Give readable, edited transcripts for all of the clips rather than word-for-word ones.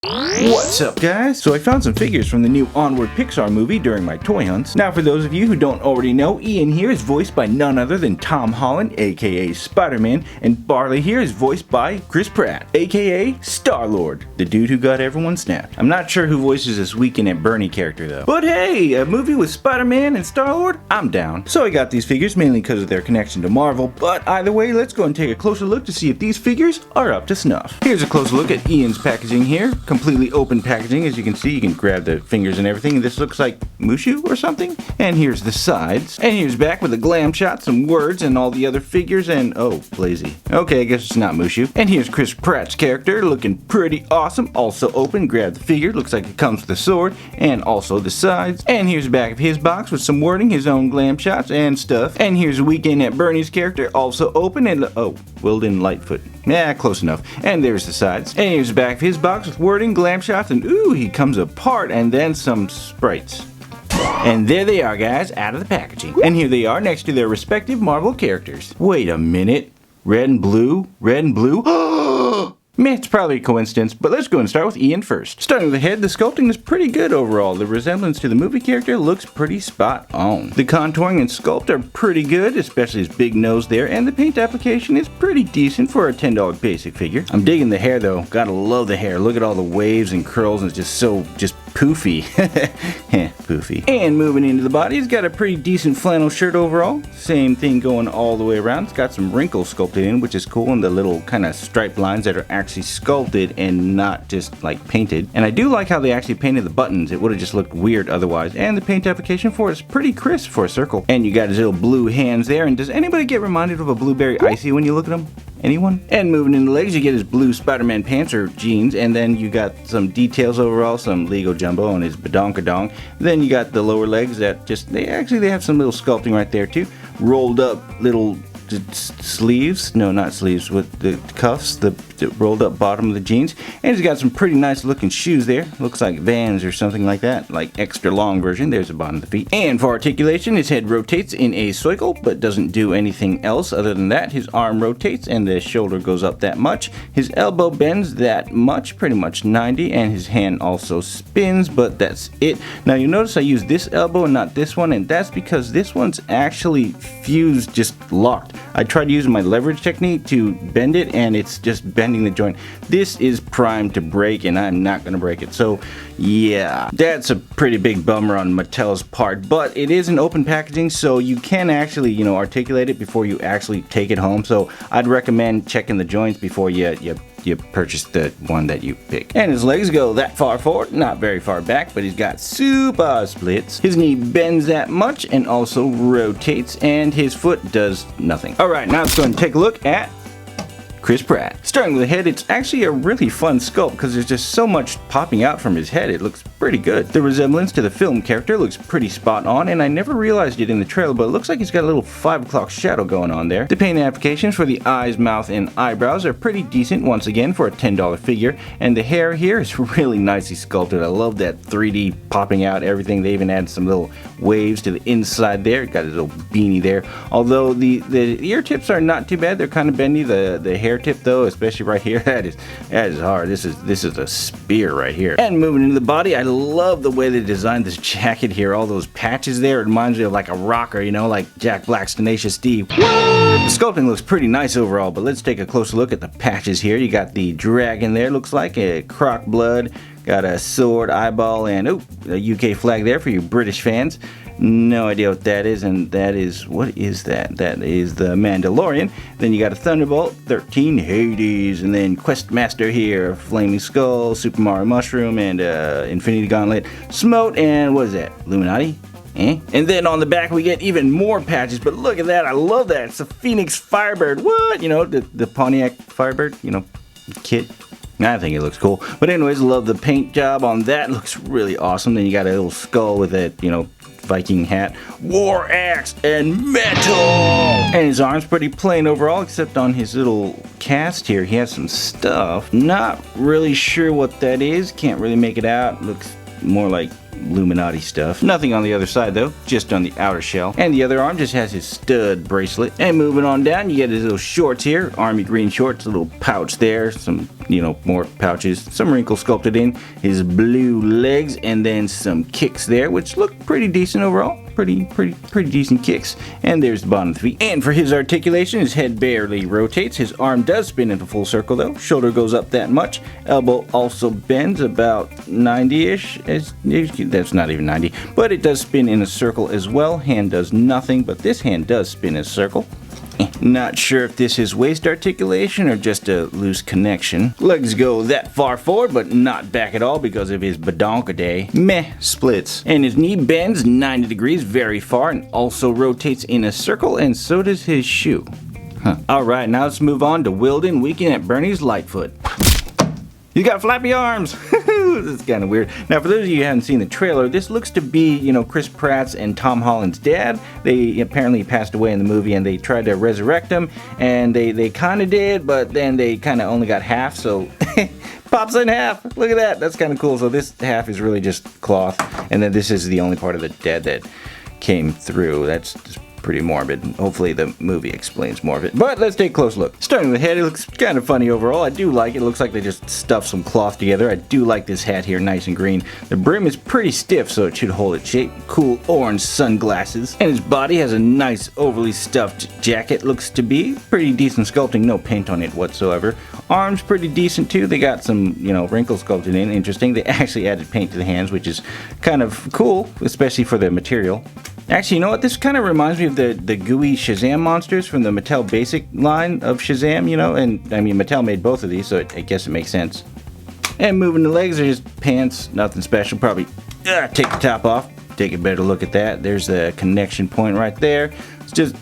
What's up, guys? So I found some figures from the new Onward Pixar movie during my toy hunts. Now, for those of you who don't already know, Ian here is voiced by none other than Tom Holland, aka Spider-Man, and Barley here is voiced by Chris Pratt, aka StarLord, the dude who got everyone snapped. I'm not sure who voices this Weekend at Bernie character though. But hey, a movie with Spider-Man and StarLord? I'm down. So I got these figures mainly because of their connection to Marvel, but either way, let's go and take a closer look to see if these figures are up to snuff. Here's a closer look at Ian's packaging here. Completely open packaging, as you can see. You can grab the fingers and everything. This looks like Mushu or something. And here's the sides. And here's back with a glam shot, some words, and all the other figures, and oh, Blazy. Okay, I guess it's not Mushu. And here's Chris Pratt's character, looking pretty awesome. Also open, grab the figure. Looks like it comes with a sword, and also the sides. And here's the back of his box with some wording, his own glam shots and stuff. And here's Weekend at Bernie's character, also open, and oh, Wilden Lightfoot. Yeah, close enough. And there's the sides. And here's the back of his box with wording, glam shots, and ooh, he comes apart, and then some sprites. And there they are, guys, out of the packaging. And here they are next to their respective Marvel characters. Wait a minute. Red and blue? Red and blue? Meh, it's probably a coincidence, but let's go and start with Ian first. Starting with the head, the sculpting is pretty good overall. The resemblance to the movie character looks pretty spot on. The contouring and sculpt are pretty good, especially his big nose there, and the paint application is pretty decent for a $10 basic figure. I'm digging the hair though, gotta love the hair. Look at all the waves and curls, and it's just so, poofy. Poofy. And moving into the body, he's got a pretty decent flannel shirt overall. Same thing going all the way around. It's got some wrinkles sculpted in, which is cool, and the little kind of striped lines that are actually sculpted and not just like painted. And I do like how they actually painted the buttons. It would have just looked weird otherwise. And the paint application for it is pretty crisp for a circle. And you got his little blue hands there. And does anybody get reminded of a blueberry icy when you look at him? Anyone? And moving in the legs, you get his blue Spider-Man pants or jeans, and then you got some details overall, some Lego jumbo on his badonkadonk. Then you got the lower legs that they have some little sculpting right there too. Rolled up little sleeves, no, not sleeves, with the cuffs, the rolled up bottom of the jeans. And he's got some pretty nice looking shoes there. Looks like Vans or something like that, like extra long version. There's the bottom of the feet. And for articulation, his head rotates in a circle, but doesn't do anything else other than that. His arm rotates and the shoulder goes up that much. His elbow bends that much, pretty much 90, and his hand also spins, but that's it. Now you'll notice I use this elbow and not this one, and that's because this one's actually fused, just locked. I tried using my leverage technique to bend it, and it's just bending the joint. This is primed to break, and I'm not going to break it. So yeah, that's a pretty big bummer on Mattel's part, but it is an open packaging, so you can actually, articulate it before you actually take it home. So I'd recommend checking the joints before you purchase the one that you pick. And his legs go that far forward, not very far back, but he's got super splits. His knee bends that much and also rotates, and his foot does nothing. Alright, now let's go and take a look at Chris Pratt. Starting with the head, it's actually a really fun sculpt because there's just so much popping out from his head. It looks pretty good. The resemblance to the film character looks pretty spot on, and I never realized it in the trailer, but it looks like he's got a little 5 o'clock shadow going on there. The paint applications for the eyes, mouth, and eyebrows are pretty decent once again for a $10 figure, and the hair here is really nicely sculpted. I love that 3D popping out everything. They even added some little waves to the inside there. Got his little beanie there. Although the ear tips are not too bad. They're kind of bendy. The hair tip though, especially right here, that is hard. This is a spear right here. And moving into the body, I love the way they designed this jacket here. All those patches there, it reminds me of like a rocker, like Jack Black's Tenacious D. What? The sculpting looks pretty nice overall, but let's take a closer look at the patches here. You got the dragon there, looks like a croc blood. Got a sword, eyeball, and a UK flag there for you British fans. No idea what that is, and what is that? That is the Mandalorian. Then you got a Thunderbolt, 13 Hades, and then Questmaster here, Flaming Skull, Super Mario Mushroom, and Infinity Gauntlet, Smote, and what is that? Illuminati? And then on the back we get even more patches, but look at that, I love that. It's a Phoenix Firebird. What? The Pontiac Firebird, kit. I think it looks cool. But anyways, love the paint job on that. Looks really awesome. Then you got a little skull with that, Viking hat, war axe, and metal. And his arm's pretty plain overall, except on his little cast here. He has some stuff. Not really sure what that is. Can't really make it out. Looks more like Illuminati stuff. Nothing on the other side though, just on the outer shell. And the other arm just has his stud bracelet. And moving on down, you get his little shorts here, army green shorts, a little pouch there, some more pouches, some wrinkles sculpted in, his blue legs, and then some kicks there, which look pretty decent overall. Pretty decent kicks. And there's the bottom of the feet. And for his articulation, his head barely rotates. His arm does spin into full circle though. Shoulder goes up that much. Elbow also bends about 90-ish. That's not even 90. But it does spin in a circle as well. Hand does nothing, but this hand does spin in a circle. Not sure if this is waist articulation or just a loose connection. Legs go that far forward, but not back at all because of his badonkaday. Meh, splits. And his knee bends 90 degrees very far and also rotates in a circle, and so does his shoe. Alright, now let's move on to Wilden Weekend at Bernie's Lightfoot. He's got flappy arms! This is kind of weird. Now, for those of you who haven't seen the trailer, this looks to be, Chris Pratt's and Tom Holland's dad. They apparently passed away in the movie, and they tried to resurrect him, and they kind of did, but then they kind of only got half, so pops in half. Look at that. That's kind of cool. So this half is really just cloth, and then this is the only part of the dad that came through. That's just pretty morbid. Hopefully the movie explains more of it. But let's take a close look. Starting with the head, it looks kind of funny overall. I do like it. It looks like they just stuffed some cloth together. I do like this hat here, nice and green. The brim is pretty stiff, so it should hold its shape. Cool orange sunglasses. And his body has a nice overly stuffed jacket, looks to be. Pretty decent sculpting, no paint on it whatsoever. Arms pretty decent too. They got some, wrinkles sculpted in. Interesting. They actually added paint to the hands, which is kind of cool, especially for the material. Actually, you know what? This kind of reminds me of the gooey Shazam monsters from the Mattel Basic line of Shazam, and I mean, Mattel made both of these, so I guess it makes sense. And moving the legs are just pants, nothing special. Probably take the top off, take a better look at that. There's the connection point right there. It's just,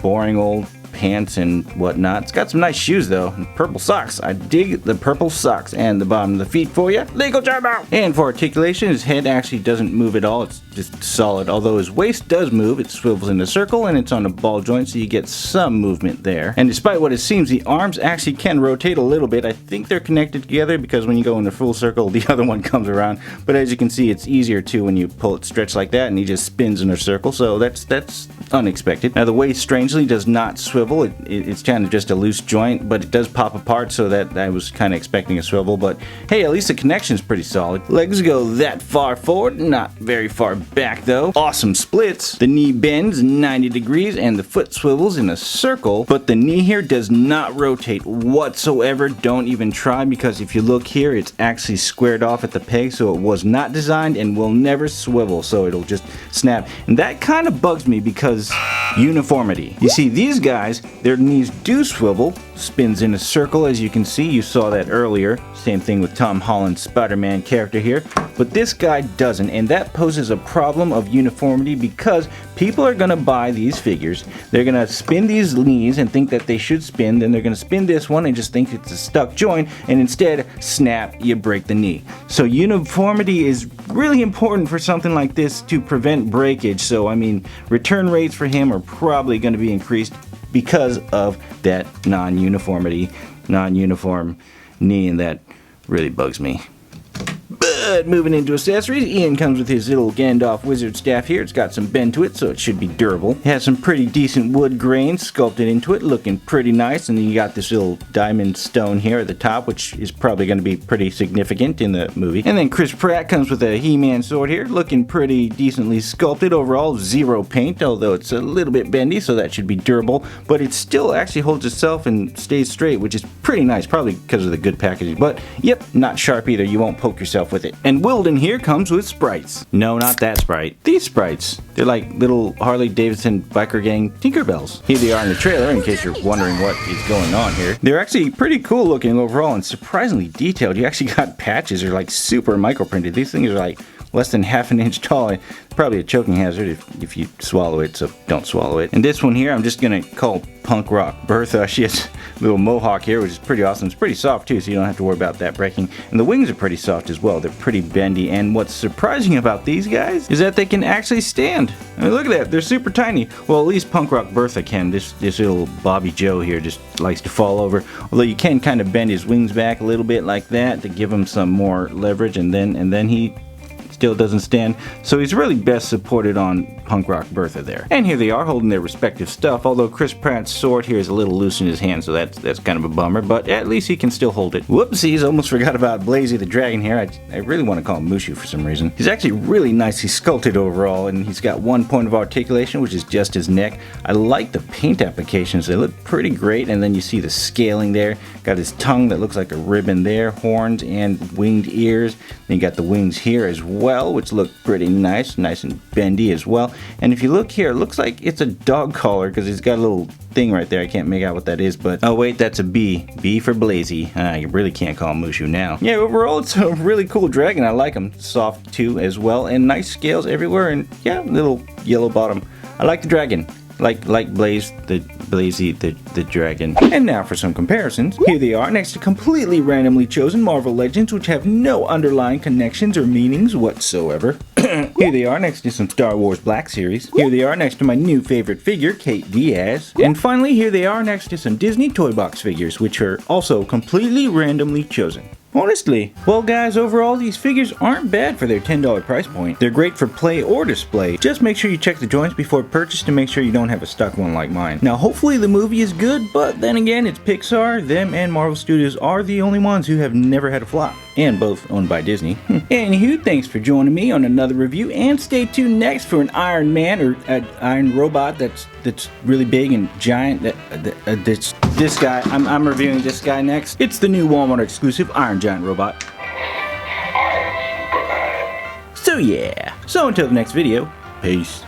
boring old pants and whatnot. It's got some nice shoes though, and purple socks. I dig the purple socks. And the bottom of the feet for you, legal job out. And for articulation, his head actually doesn't move at all. It's just solid. Although his waist does move, it swivels in a circle and it's on a ball joint, so you get some movement there. And despite what it seems, the arms actually can rotate a little bit. I think they're connected together because when you go in the full circle, the other one comes around. But as you can see, it's easier too when you pull it stretched like that, and he just spins in a circle. So that's unexpected. Now the waist strangely does not swivel. It's kind of just a loose joint, but it does pop apart, so that I was kind of expecting a swivel. But hey, at least the connection's pretty solid. Legs go that far forward, not very far back though. Awesome splits. The knee bends 90 degrees and the foot swivels in a circle, but the knee here does not rotate whatsoever. Don't even try, because if you look here, it's actually squared off at the peg, so it was not designed and will never swivel, so it'll just snap. And that kind of bugs me because uniformity. You see, these guys, their knees do swivel, spins in a circle, as you can see. You saw that earlier. Same thing with Tom Holland's Spider-Man character here. But this guy doesn't, and that poses a problem of uniformity because people are going to buy these figures. They're going to spin these knees and think that they should spin, then they're going to spin this one and just think it's a stuck joint, and instead, snap, you break the knee. So uniformity is really important for something like this to prevent breakage. So I mean, return rates for him are probably going to be increased because of that non-uniform knee, and that really bugs me. But moving into accessories, Ian comes with his little Gandalf wizard staff here. It's got some bend to it, so it should be durable. It has some pretty decent wood grain sculpted into it, looking pretty nice. And then you got this little diamond stone here at the top, which is probably going to be pretty significant in the movie. And then Chris Pratt comes with a He-Man sword here, looking pretty decently sculpted overall. Zero paint, although it's a little bit bendy, so that should be durable. But it still actually holds itself and stays straight, which is pretty nice, probably because of the good packaging. But yep, not sharp either. You won't poke yourself with it. And Wilden here comes with Sprites. No, not that Sprite. These Sprites. They're like little Harley Davidson biker gang Tinkerbells. Here they are in the trailer, in case you're wondering what is going on here. They're actually pretty cool looking overall and surprisingly detailed. You actually got patches. They're like super micro printed. These things are like less than half an inch tall. Probably a choking hazard if you swallow it, so don't swallow it. And this one here, I'm just gonna call Punk Rock Bertha. She has a little mohawk here, which is pretty awesome. It's pretty soft too, so you don't have to worry about that breaking. And the wings are pretty soft as well. They're pretty bendy. And what's surprising about these guys is that they can actually stand. I mean, look at that. They're super tiny. Well, at least Punk Rock Bertha can. This little Bobby Joe here just likes to fall over. Although you can kind of bend his wings back a little bit like that to give him some more leverage, and then he still doesn't stand, so he's really best supported on Punk Rock Bertha there. And here they are holding their respective stuff, although Chris Pratt's sword here is a little loose in his hand, so that's kind of a bummer, but at least he can still hold it. Whoopsies, almost forgot about Blazy the Dragon here. I really want to call him Mushu for some reason. He's actually really nicely sculpted overall, and he's got 1 point of articulation, which is just his neck. I like the paint applications, they look pretty great, and then you see the scaling there. Got his tongue that looks like a ribbon there, horns and winged ears. Then you got the wings here as well, which look pretty nice and bendy as well. And if you look here, it looks like it's a dog collar because he's got a little thing right there. I can't make out what that is, but oh wait, that's a B. B for Blazy. You really can't call him Mushu now. Yeah, overall it's a really cool dragon. I like him. Soft too as well, and nice scales everywhere, and yeah, little yellow bottom. I like the dragon. Like Blazy the dragon. And now for some comparisons. Here they are next to completely randomly chosen Marvel Legends which have no underlying connections or meanings whatsoever. Here they are next to some Star Wars Black Series. Here they are next to my new favorite figure, Kate Diaz. And finally, here they are next to some Disney Toy Box figures, which are also completely randomly chosen. Honestly. Well guys, overall these figures aren't bad for their $10 price point. They're great for play or display. Just make sure you check the joints before purchase to make sure you don't have a stuck one like mine. Now hopefully the movie is good, but then again it's Pixar. Them and Marvel Studios are the only ones who have never had a flop. And both owned by Disney. Anywho, thanks for joining me on another review, and stay tuned next for an Iron Man or an Iron Robot that's really big and giant. This guy, I'm reviewing this guy next. It's the new Walmart exclusive Iron Giant Robot. So yeah, so until the next video, peace.